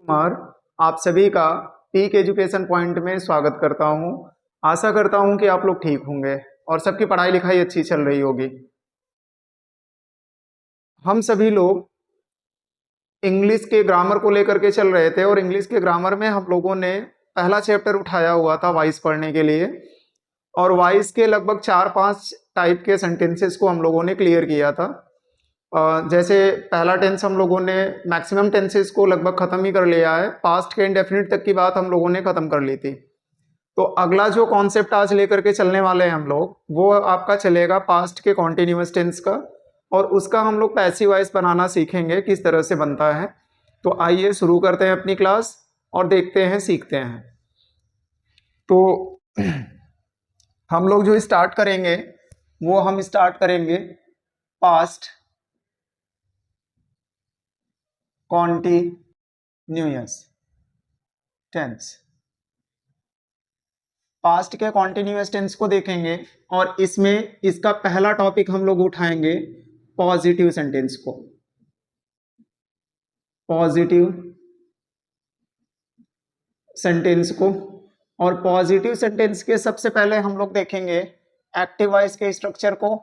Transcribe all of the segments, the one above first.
कुमार, आप सभी का पीक एजुकेशन पॉइंट में स्वागत करता हूं। आशा करता हूं कि आप लोग ठीक होंगे और सबकी पढ़ाई लिखाई अच्छी चल रही होगी। हम सभी लोग इंग्लिश के ग्रामर को लेकर के चल रहे थे और इंग्लिश के ग्रामर में हम लोगों ने पहला चैप्टर उठाया हुआ था वॉइस पढ़ने के लिए, और वॉइस के लगभग 4-5 टाइप के सेंटेंसेस को हम लोगों ने क्लियर किया था। जैसे पहला टेंस हम लोगों ने मैक्सिमम टेंसेस को लगभग खत्म ही कर लिया है, पास्ट के इंडेफिनिट तक की बात हम लोगों ने खत्म कर ली थी। तो अगला जो कॉन्सेप्ट आज लेकर के चलने वाले हैं हम लोग, वो आपका चलेगा पास्ट के कॉन्टिन्यूअस टेंस का, और उसका हम लोग पैसिव वॉइस बनाना सीखेंगे किस तरह से बनता है। तो आइए शुरू करते हैं अपनी क्लास और देखते हैं, सीखते हैं। तो हम लोग जो स्टार्ट करेंगे वो हम स्टार्ट करेंगे पास्ट कॉन्टिन्यूअस टेंस। पास्ट के कॉन्टिन्यूअस टेंस को देखेंगे और इसमें इसका पहला टॉपिक हम लोग उठाएंगे पॉजिटिव सेंटेंस को। पॉजिटिव सेंटेंस को, और पॉजिटिव सेंटेंस के सबसे पहले हम लोग देखेंगे एक्टिव वॉइस के स्ट्रक्चर को,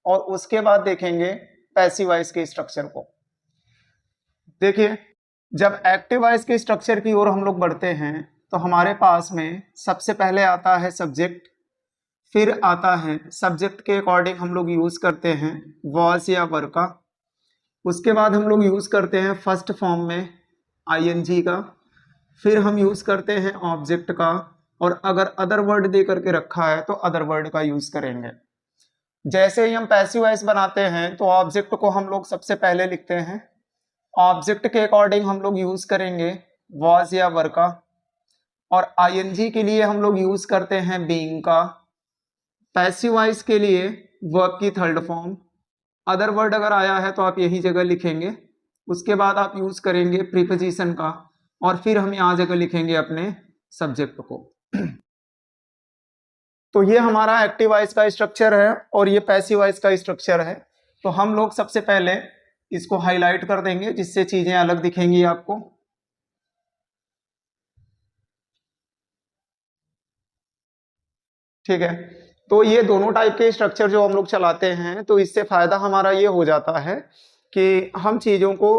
और उसके बाद देखेंगे पैसिव वॉइस के स्ट्रक्चर को। देखिए, जब एक्टिव वॉइस के स्ट्रक्चर की ओर हम लोग बढ़ते हैं तो हमारे पास में सबसे पहले आता है सब्जेक्ट, फिर आता है सब्जेक्ट के अकॉर्डिंग हम लोग यूज करते हैं वॉज या वर का। उसके बाद हम लोग यूज करते हैं फर्स्ट फॉर्म में आईएनजी का, फिर हम यूज करते हैं ऑब्जेक्ट का, और अगर अदर वर्ड दे करके रखा है तो अदर वर्ड का यूज करेंगे। जैसे ही हम पैसिव वॉइस बनाते हैं तो ऑब्जेक्ट को हम लोग सबसे पहले लिखते हैं, ऑब्जेक्ट के अकॉर्डिंग हम लोग यूज करेंगे वॉज या वर का, और आईएनजी के लिए हम लोग यूज करते हैं बीइंग का, पैसिव वॉइस के लिए वर्ब की थर्ड फॉर्म, अदर वर्ड अगर आया है तो आप यही जगह लिखेंगे। उसके बाद आप यूज करेंगे प्रीपोजिशन का, और फिर हम यहाँ जगह लिखेंगे अपने सब्जेक्ट को। तो ये हमारा एक्टिव वॉइस का स्ट्रक्चर है और ये पैसिव वॉइस का स्ट्रक्चर है। तो हम लोग सबसे पहले इसको हाईलाइट कर देंगे जिससे चीजें अलग दिखेंगी आपको। ठीक है, तो ये दोनों टाइप के स्ट्रक्चर जो हम लोग चलाते हैं, तो इससे फायदा हमारा ये हो जाता है कि हम चीजों को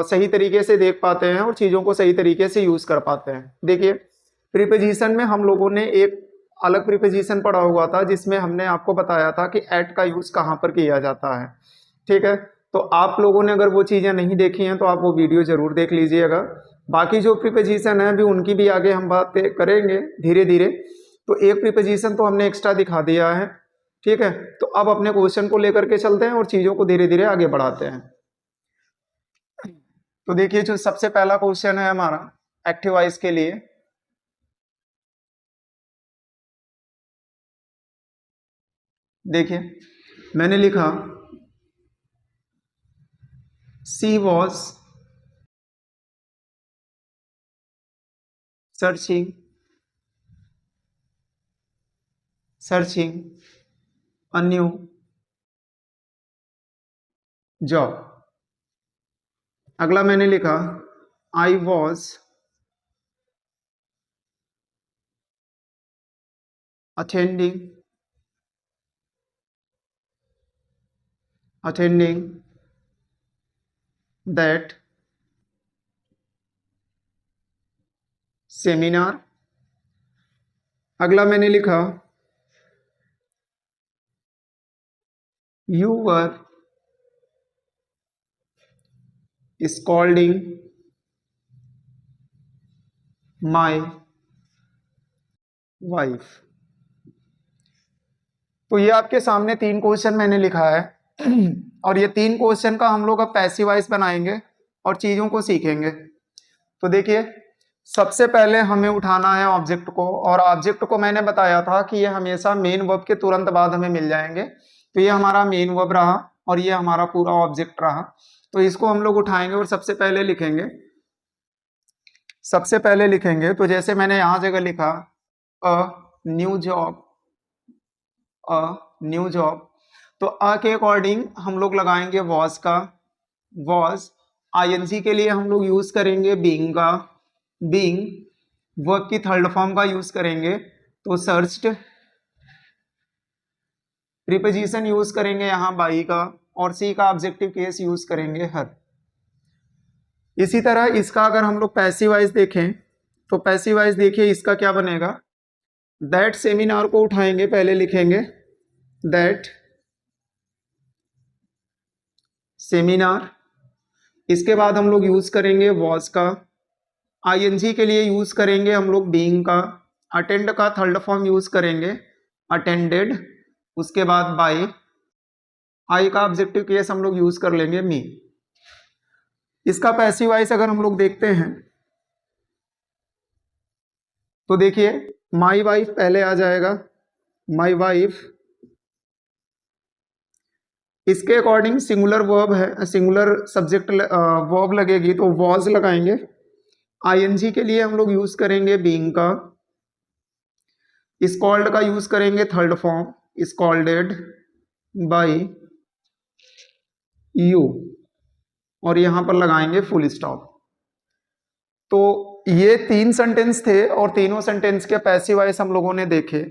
सही तरीके से देख पाते हैं और चीजों को सही तरीके से यूज कर पाते हैं। देखिए, प्रीपोजिशन में हम लोगों ने एक अलग प्रीपोजिशन पढ़ा हुआ था जिसमें हमने आपको बताया था कि एट का यूज कहाँ पर किया जाता है। ठीक है, तो आप लोगों ने अगर वो चीजें नहीं देखी हैं तो आप वो वीडियो जरूर देख लीजिएगा। बाकी जो प्रीपोजिशन है भी उनकी भी आगे हम बात करेंगे धीरे धीरे। तो एक प्रीपोजिशन तो हमने एक्स्ट्रा दिखा दिया है। ठीक है, तो अब अपने क्वेश्चन को लेकर के चलते हैं और चीजों को धीरे धीरे आगे बढ़ाते हैं। तो देखिए, जो सबसे पहला क्वेश्चन है हमारा एक्टिव वॉइस के लिए, देखिए मैंने लिखा she was searching a new job. अगला मैंने लिखा I was attending that seminar। अगला मैंने लिखा you were scolding my wife। तो ये आपके सामने 3 क्वेश्चन मैंने लिखा है और ये 3 क्वेश्चन का हम लोग अब पैसिव वॉइस बनाएंगे और चीजों को सीखेंगे। तो देखिए, सबसे पहले हमें उठाना है ऑब्जेक्ट को, और ऑब्जेक्ट को मैंने बताया था कि ये हमेशा मेन वर्ब के तुरंत बाद हमें मिल जाएंगे। तो ये हमारा मेन वर्ब रहा और ये हमारा पूरा ऑब्जेक्ट रहा। तो इसको हम लोग उठाएंगे और सबसे पहले लिखेंगे। तो जैसे मैंने यहाँ जगह लिखा अ न्यू जॉब, तो अ के अकॉर्डिंग हम लोग लगाएंगे वॉज का, वॉज, आईएनजी के लिए हम लोग यूज करेंगे बीइंग का, बीइंग वर्ब की थर्ड फॉर्म का यूज करेंगे तो सर्च्ड, प्रीपोजिशन यूज करेंगे यहाँ बाई का, और सी का ऑब्जेक्टिव केस यूज करेंगे हर। इसी तरह इसका अगर हम लोग पैसिव वॉइस देखें तो पैसिव वॉइस देखिए इसका क्या बनेगा, दैट सेमिनार को उठाएंगे, पहले लिखेंगे दैट सेमिनार, इसके बाद हम लोग यूज करेंगे वॉज का, आईएनजी के लिए यूज करेंगे हम लोग बीइंग का, अटेंड का थर्ड फॉर्म यूज करेंगे अटेंडेड, उसके बाद बाय, आई का ऑब्जेक्टिव केस हम लोग यूज कर लेंगे मी। इसका पैसिव वॉइस अगर हम लोग देखते हैं तो देखिए माई वाइफ पहले आ जाएगा, माई वाइफ, इसके अकॉर्डिंग सिंगुलर वर्ब है, सिंगुलर सब्जेक्ट वर्ब लगेगी तो वॉज लगाएंगे। आईएनजी के लिए हम लोग यूज करेंगे बीइंग का, स्कॉल्ड का यूज करेंगे third form scolded by you, और यहां पर लगाएंगे फुल स्टॉप। तो ये 3 सेंटेंस थे और तीनों सेंटेंस के पैसिव वॉइस हम लोगों ने देखे।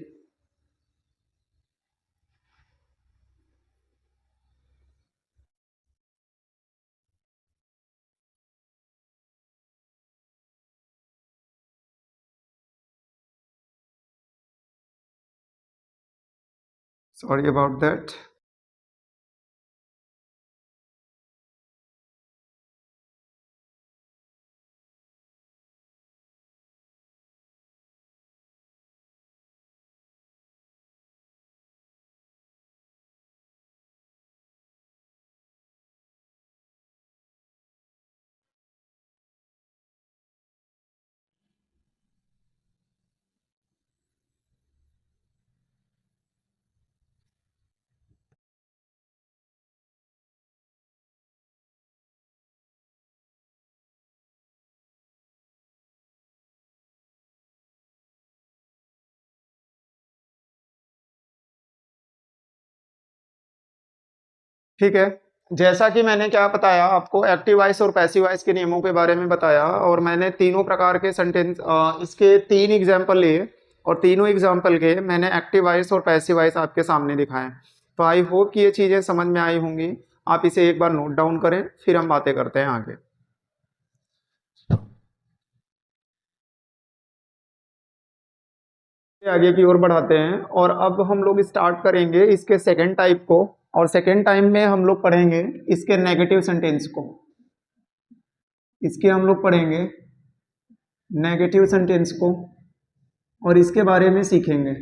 Sorry about that. ठीक है, जैसा कि मैंने क्या बताया आपको, एक्टिव वॉइस और पैसिव वॉइस के नियमों के बारे में बताया, और मैंने तीनों प्रकार के सेंटेंस इसके 3 एग्जाम्पल लिए और तीनों एग्जाम्पल के मैंने एक्टिव वॉइस और पैसिव वॉइस आपके सामने दिखाए। तो आई होप कि ये चीज़ें समझ में आई होंगी। आप इसे एक बार नोट डाउन करें, फिर हम बातें करते हैं आगे। आगे की ओर बढ़ाते हैं और अब हम लोग स्टार्ट करेंगे इसके सेकेंड टाइप को, और सेकेंड टाइम में हम लोग पढ़ेंगे इसके नेगेटिव सेंटेंस को। इसके हम लोग पढ़ेंगे नेगेटिव सेंटेंस को और इसके बारे में सीखेंगे।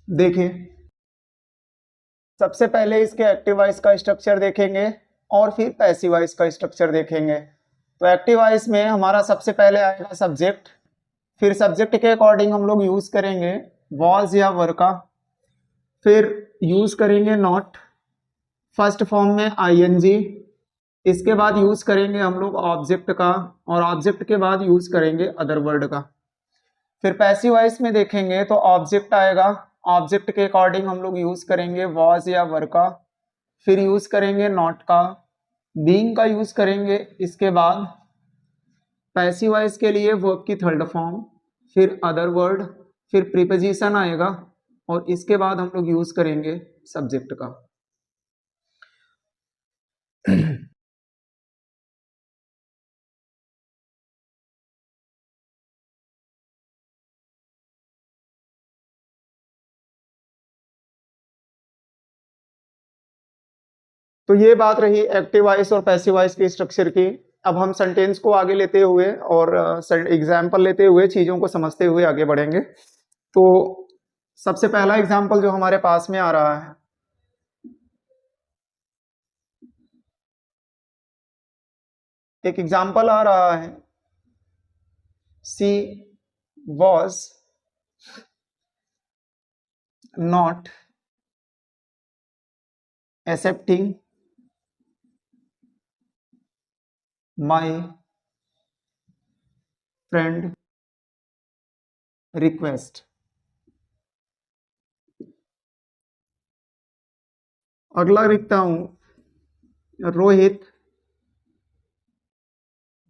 देखिए, सबसे पहले इसके एक्टिव वॉइस का स्ट्रक्चर देखेंगे और फिर पैसिव वॉइस का स्ट्रक्चर देखेंगे। तो एक्टिव वॉइस में हमारा सबसे पहले आएगा सब्जेक्ट, फिर सब्जेक्ट के अकॉर्डिंग हम लोग यूज करेंगे वॉज या वर का, फिर यूज करेंगे नॉट, फर्स्ट फॉर्म में आईएनजी, इसके बाद यूज करेंगे हम लोग ऑब्जेक्ट का, और ऑब्जेक्ट के बाद यूज करेंगे अदर वर्ड का। फिर पैसिव वॉइस में देखेंगे तो ऑब्जेक्ट आएगा, ऑब्जेक्ट के अकॉर्डिंग हम लोग यूज करेंगे वॉज या वर का, फिर यूज करेंगे नॉट का, बीइंग का यूज करेंगे, इसके बाद पैसिव वॉइस के लिए वर्ब की थर्ड फॉर्म, फिर अदर वर्ड, फिर प्रीपोजिशन आएगा, और इसके बाद हम लोग यूज करेंगे सब्जेक्ट का। तो ये बात रही एक्टिव वॉइस और पैसिव वॉइस के स्ट्रक्चर की। अब हम सेंटेंस को आगे लेते हुए और एग्जाम्पल लेते हुए चीजों को समझते हुए आगे बढ़ेंगे। तो सबसे पहला एग्जाम्पल जो हमारे पास में आ रहा है, एक एग्जाम्पल आ रहा है, she was not accepting my friend request. अगला लिखता हूं, रोहित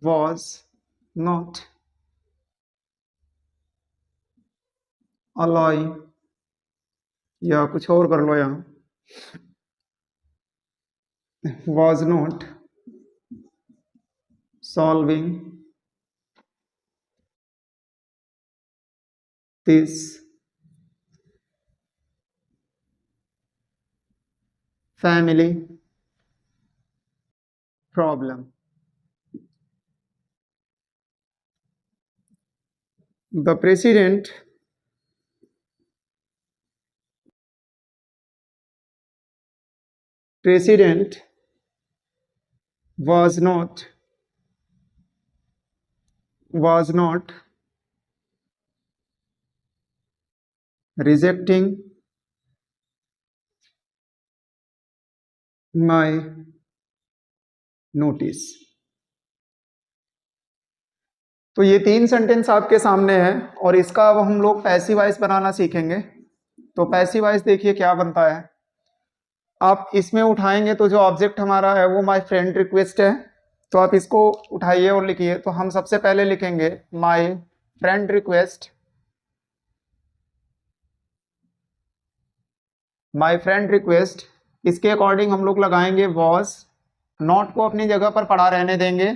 was not allowing, या कुछ और कर लो यहाँ, was not solving this family problem. The president was not rejecting my notice. तो ये 3 सेंटेंस आपके सामने है और इसका अब हम लोग पैसिव वॉइस बनाना सीखेंगे। तो पैसिव वॉइस देखिए क्या बनता है। आप इसमें उठाएंगे तो जो ऑब्जेक्ट हमारा है वो माय फ्रेंड रिक्वेस्ट है, तो आप इसको उठाइए और लिखिए। तो हम सबसे पहले लिखेंगे माय फ्रेंड रिक्वेस्ट, इसके अकॉर्डिंग हम लोग लगाएंगे वॉज, नॉट को अपनी जगह पर पड़ा रहने देंगे।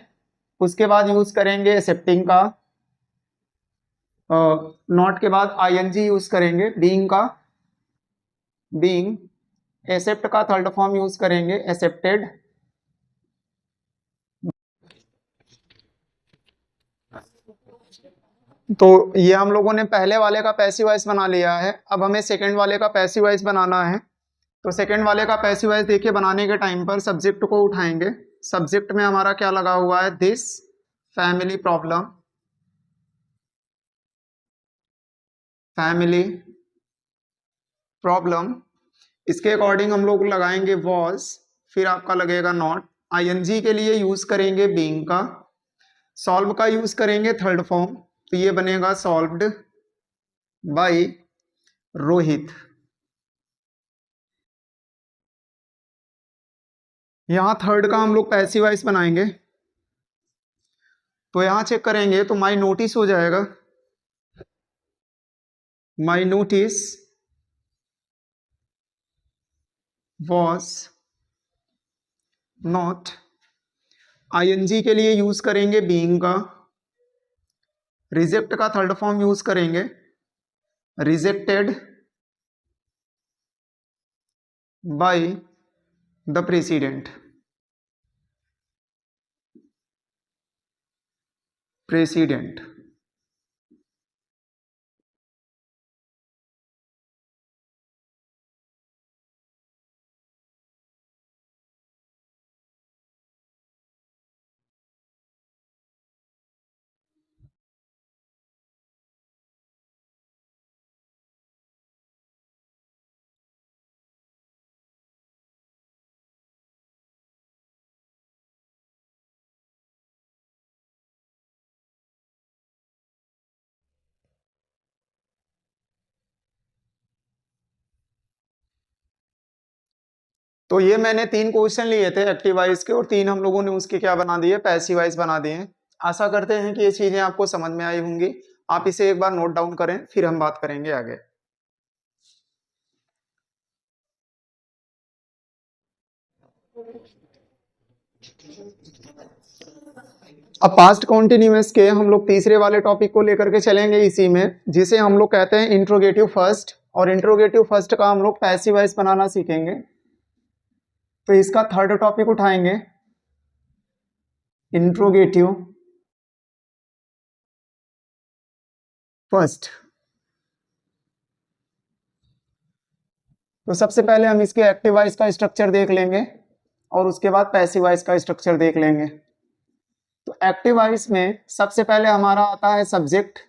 उसके बाद यूज करेंगे एक्सेप्टिंग का, नॉट के बाद आईएनजी यूज करेंगे बीइंग का, बीइंग, एक्सेप्ट का थर्ड फॉर्म यूज करेंगे एक्सेप्टेड, तो ये हम लोगों ने पहले वाले का पैसिव वॉइस बना लिया है। अब हमें सेकंड वाले का पैसिव वॉइस बनाना है। तो सेकंड वाले का पैसिव वॉइस देखिए, बनाने के टाइम पर सब्जेक्ट को उठाएंगे। सब्जेक्ट में हमारा क्या लगा हुआ है, दिस फैमिली प्रॉब्लम। इसके अकॉर्डिंग हम लोग लगाएंगे वॉज, फिर आपका लगेगा नॉट, आईएनजी के लिए यूज करेंगे बीइंग का, सॉल्व का यूज करेंगे थर्ड फॉर्म, तो ये बनेगा सॉल्व्ड बाय रोहित। यहां थर्ड का हम लोग पैसिव वॉइस बनाएंगे। तो यहां चेक करेंगे तो माय नोटिस हो जाएगा, my notice was not, ING के लिए यूज करेंगे बीइंग का, रिजेक्ट का थर्ड फॉर्म यूज करेंगे रिजेक्टेड बाय द प्रेसिडेंट। तो ये मैंने 3 क्वेश्चन लिए थे एक्टिव वॉइस के और 3 हम लोगों ने उसके क्या बना दिए, पैसिव वॉइस बना दिए। आशा करते हैं कि ये चीजें आपको समझ में आई होंगी। आप इसे एक बार नोट डाउन करें, फिर हम बात करेंगे आगे। अब पास्ट कॉन्टिन्यूअस के हम लोग तीसरे वाले टॉपिक को लेकर के चलेंगे इसी में, जिसे हम लोग कहते हैं इंट्रोगेटिव फर्स्ट, और इंट्रोगेटिव फर्स्ट का हम लोग पैसिव वॉइस बनाना सीखेंगे। तो इसका थर्ड टॉपिक उठाएंगे इंट्रोगेटिव फर्स्ट। तो सबसे पहले हम इसके एक्टिव वॉइस का स्ट्रक्चर देख लेंगे और उसके बाद पैसिव वॉइस का स्ट्रक्चर देख लेंगे। तो एक्टिव वॉइस में सबसे पहले हमारा आता है सब्जेक्ट।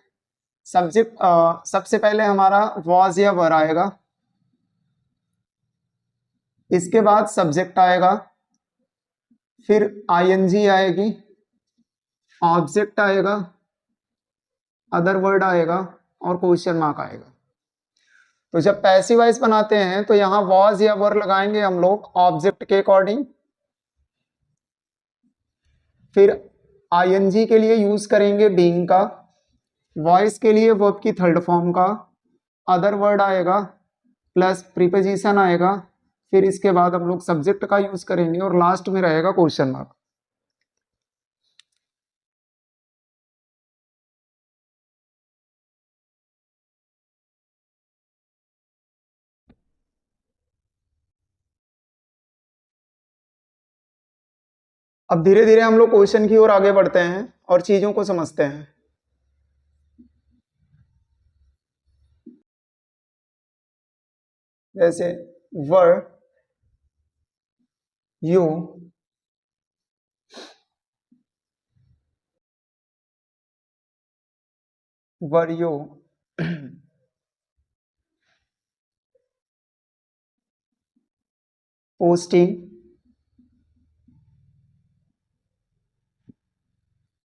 सबसे पहले हमारा वॉज या वर आएगा, इसके बाद सब्जेक्ट आएगा, फिर आईएनजी आएगी, ऑब्जेक्ट आएगा, अदर वर्ड आएगा और क्वेश्चन मार्क आएगा। तो जब पैसिव वॉइस बनाते हैं तो यहाँ वॉज या वर लगाएंगे हम लोग ऑब्जेक्ट के अकॉर्डिंग, फिर आईएनजी के लिए यूज करेंगे बीइंग का, वॉइस के लिए वर्ब की थर्ड फॉर्म का, अदर वर्ड आएगा प्लस प्रीपोजिशन आएगा, फिर इसके बाद हम लोग सब्जेक्ट का यूज करेंगे और लास्ट में रहेगा क्वेश्चन मार्क। अब धीरे धीरे हम लोग क्वेश्चन की ओर आगे बढ़ते हैं और चीजों को समझते हैं। जैसे were you were you posting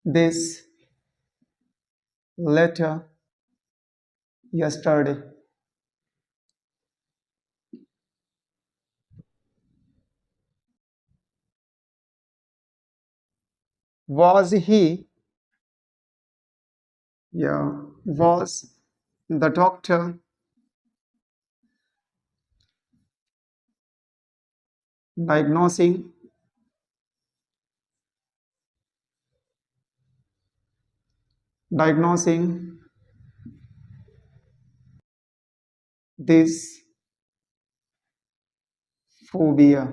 this letter yesterday? Was he, yeah, was the doctor diagnosing this phobia?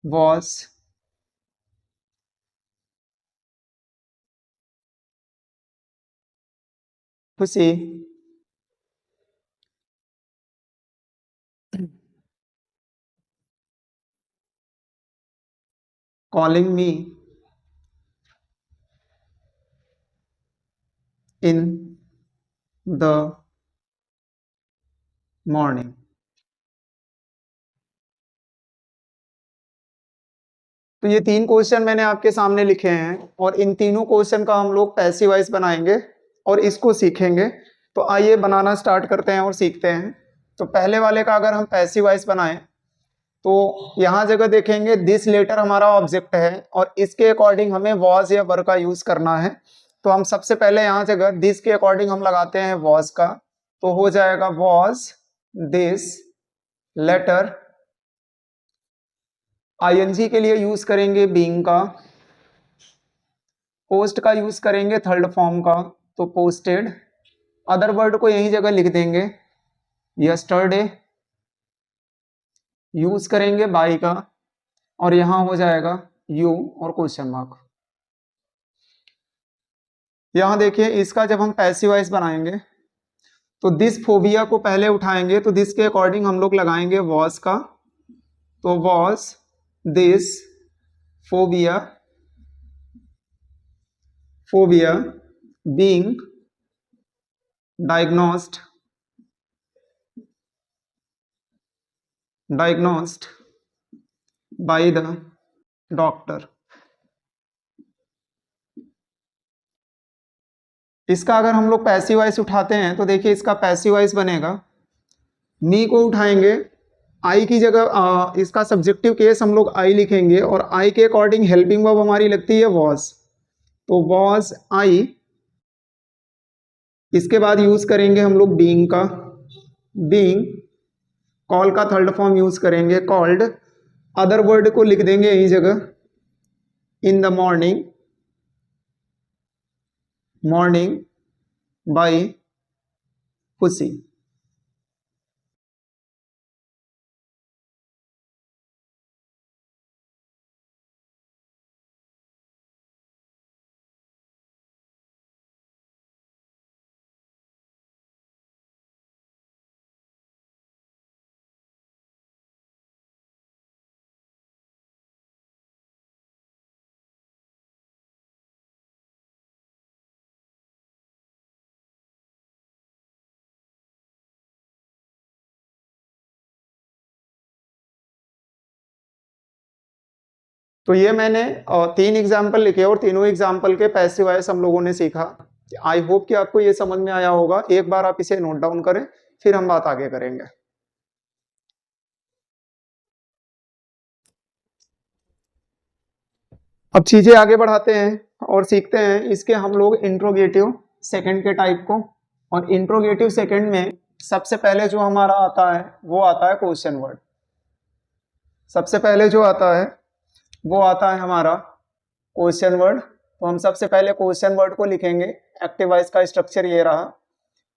Was Pussy calling me in the morning? तो ये तीन क्वेश्चन मैंने आपके सामने लिखे हैं और इन तीनों क्वेश्चन का हम लोग पैसिव वॉइस बनाएंगे और इसको सीखेंगे। तो आइए बनाना स्टार्ट करते हैं और सीखते हैं। तो पहले वाले का अगर हम पैसिव वॉइस बनाएं तो यहाँ जगह देखेंगे दिस लेटर हमारा ऑब्जेक्ट है और इसके अकॉर्डिंग हमें वॉज या वर का यूज करना है। तो हम सबसे पहले यहाँ जगह दिस के अकॉर्डिंग हम लगाते हैं वॉज का, तो हो जाएगा वॉज दिस लेटर। आईएनजी के लिए यूज करेंगे बीइंग का, पोस्ट का यूज करेंगे थर्ड फॉर्म का तो पोस्टेड, अदर वर्ड को यही जगह लिख देंगे यस्टरडे, यूज करेंगे बाई का और यहां हो जाएगा यू और क्वेश्चन मार्क। यहां देखिए इसका जब हम पैसिव वॉइस बनाएंगे तो दिस फोबिया को पहले उठाएंगे तो दिस के अकॉर्डिंग हम लोग लगाएंगे वॉज का, तो was this phobia being diagnosed by the doctor। इसका अगर हम लोग पैसिव वॉइस उठाते हैं तो देखिए इसका पैसिव वॉइस बनेगा, मी को उठाएंगे, आई की जगह इसका सब्जेक्टिव केस हम लोग आई लिखेंगे और आई के अकॉर्डिंग हेल्पिंग वर्ब हमारी लगती है वॉज, तो वॉज आई। इसके बाद यूज करेंगे हम लोग बीइंग का, बीइंग, कॉल का थर्ड फॉर्म यूज करेंगे कॉल्ड, अदर वर्ड को लिख देंगे यही जगह in the morning by pussy. तो ये मैंने तीन एग्जाम्पल लिखे और तीनों एग्जाम्पल के पैसिव वॉइस हम लोगों ने सीखा। आई होप कि आपको ये समझ में आया होगा। एक बार आप इसे नोट डाउन करें फिर हम बात आगे करेंगे। अब चीजें आगे बढ़ाते हैं और सीखते हैं इसके हम लोग इंट्रोगेटिव सेकंड के टाइप को। और इंट्रोगेटिव सेकंड में सबसे पहले जो हमारा आता है वो आता है क्वेश्चन वर्ड। सबसे पहले जो आता है वो आता है हमारा क्वेश्चन वर्ड। तो हम सबसे पहले क्वेश्चन वर्ड को लिखेंगे। एक्टिव वॉइस का स्ट्रक्चर ये रहा।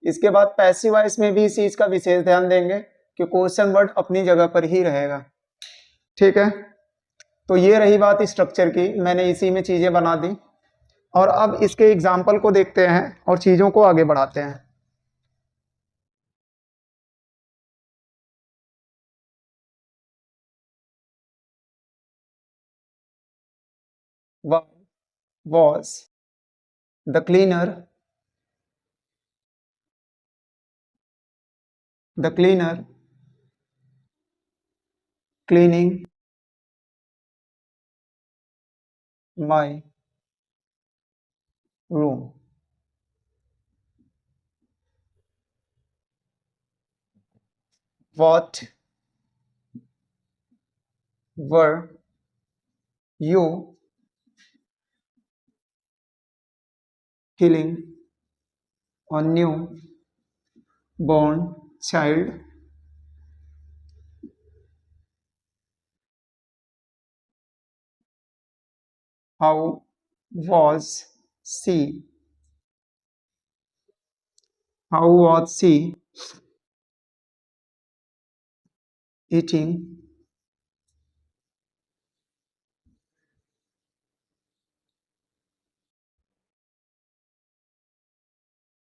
इसके बाद पैसिव वॉइस में भी इस चीज का विशेष ध्यान देंगे कि क्वेश्चन वर्ड अपनी जगह पर ही रहेगा। ठीक है, तो ये रही बात स्ट्रक्चर की, मैंने इसी में चीजें बना दी। और अब इसके एग्जाम्पल को देखते हैं और चीजों को आगे बढ़ाते हैं। was the cleaner cleaning my room? What were you killing a new born child? How was she? How was she eating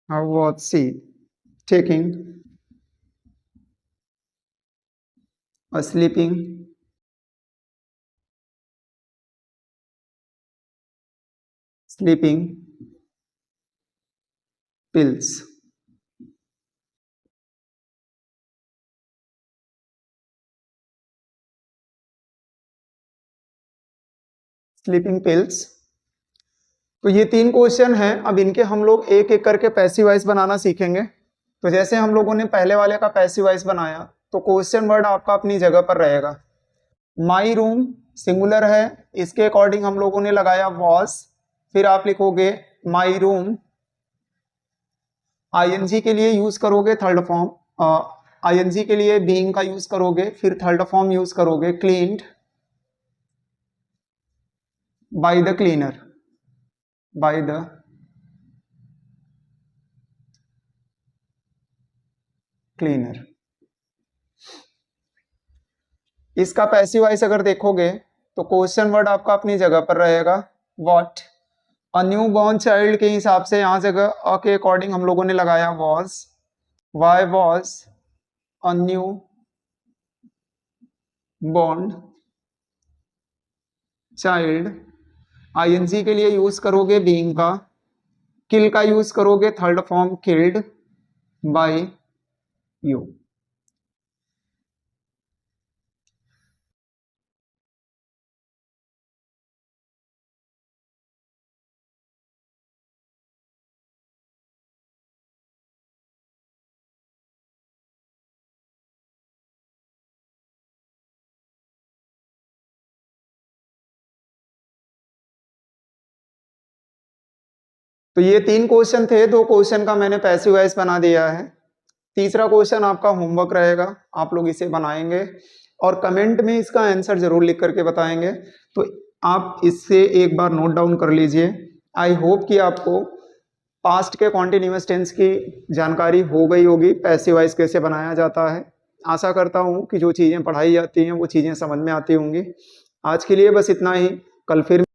how was she taking a sleeping pills? Sleeping pills. तो ये 3 क्वेश्चन हैं। अब इनके हम लोग एक एक करके पैसिव वॉइस बनाना सीखेंगे। तो जैसे हम लोगों ने पहले वाले का पैसिव वॉइस बनाया, तो क्वेश्चन वर्ड आपका अपनी जगह पर रहेगा। माई रूम सिंगुलर है, इसके अकॉर्डिंग हम लोगों ने लगाया वॉज। फिर आप लिखोगे माई रूम, आईएनजी के लिए यूज करोगे थर्ड फॉर्म, आईएनजी के लिए बीइंग का यूज करोगे, फिर थर्ड फॉर्म यूज करोगे cleaned by the cleaner, by the cleaner. इसका पैसिव वॉइस अगर देखोगे तो क्वेश्चन वर्ड आपका अपनी जगह पर रहेगा what. A new born child के हिसाब से यहाँ जगह अ के अकॉर्डिंग हम लोगों ने लगाया was. Why was a new born child, ING के लिए यूज करोगे बीइंग का, किल का यूज करोगे third form killed by you. तो ये 3 क्वेश्चन थे, 2 क्वेश्चन का मैंने पैसिव वॉइस बना दिया है। तीसरा क्वेश्चन आपका होमवर्क रहेगा, आप लोग इसे बनाएंगे और कमेंट में इसका आंसर जरूर लिख करके बताएंगे। तो आप इससे एक बार नोट डाउन कर लीजिए। आई होप कि आपको पास्ट के कॉन्टिन्यूअस टेंस की जानकारी हो गई होगी, पैसिव वॉइस कैसे बनाया जाता है। आशा करता हूँ कि जो चीज़ें पढ़ाई जाती हैं वो चीज़ें समझ में आती होंगी। आज के लिए बस इतना ही, कल फिर